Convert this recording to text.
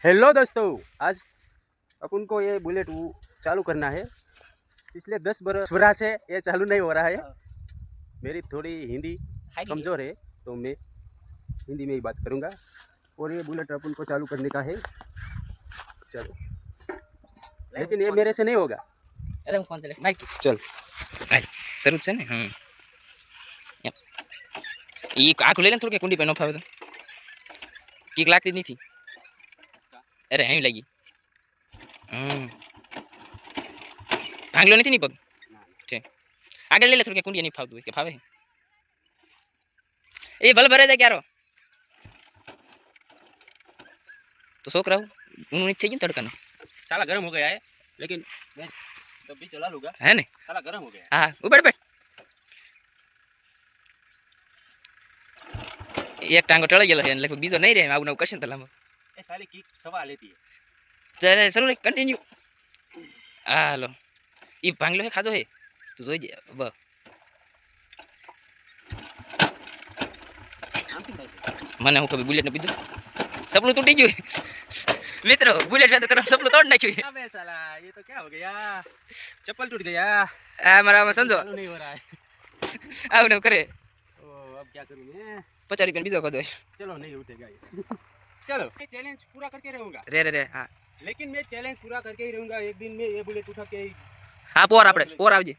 Hello दोस्तों, आज अपन को ये बुलेट चालू करना है। पिछले 10 बरस से ये चालू नहीं हो रहा है। मेरी थोड़ी हिंदी कमज़ोर है तो मैं हिंदी में ही बात करूँगा। और ये बुलेट अपन को चालू करने का है। चलो, लेकिन ये मेरे से नहीं होगा। चल શરૂ છે ને એ આખું લઈ લે થોડું કે કુંડી પર ન ફાવે તો કીક લાગતી જ નથી. અરે અહીં લાગી ભાંગલો નથી ની પગ છે આગળ લઈ લે થોડું કે કુંડી નહીં ફાવતું હોય કે ફાવે એ ભલે ભરે જાય ક્યારો तो सोच रहा हूँ उन्होंने चाहिए तड़का ना साला गर्म हो गया है, लेकिन मैं तब भी चला लूँगा। है ना साला गर्म हो गया है। हाँ ऊपर बैठ एक टांगो टળી ગયેલો છે લગભગ બીજો નહીં રહે આવું નવું કરશે તલામાં એ સાલી કિક સવા લેતી है। ત્યારે શરૂ રે કન્ટિન્યુ હાલો ઈ ભાંગલો હે ખાજો હે તું જોઈ જે બ મને હું કभी बुलेट ने पीधું सपलू टूटी गયું मित्रों बुलेट में तो तरफ सपलू तोड़ नाખ્યું अबे साला ये तो क्या हो गया, चप्पल टूट गया। आ मारा में समझो चालू नहीं हो रहा है। આવું ન કરે ओ अब क्या करूँ मैं। 50 रुपया બીજો કદો चलो नहीं उठेगा ये। चलो मैं चैलेंज पूरा करके रहूँगा। रे हाँ लेकिन मैं चैलेंज पूरा करके ही रहूँगा। एक दिन में ये बुलेट उठा के हाँ पोर આપણે પોર આવજે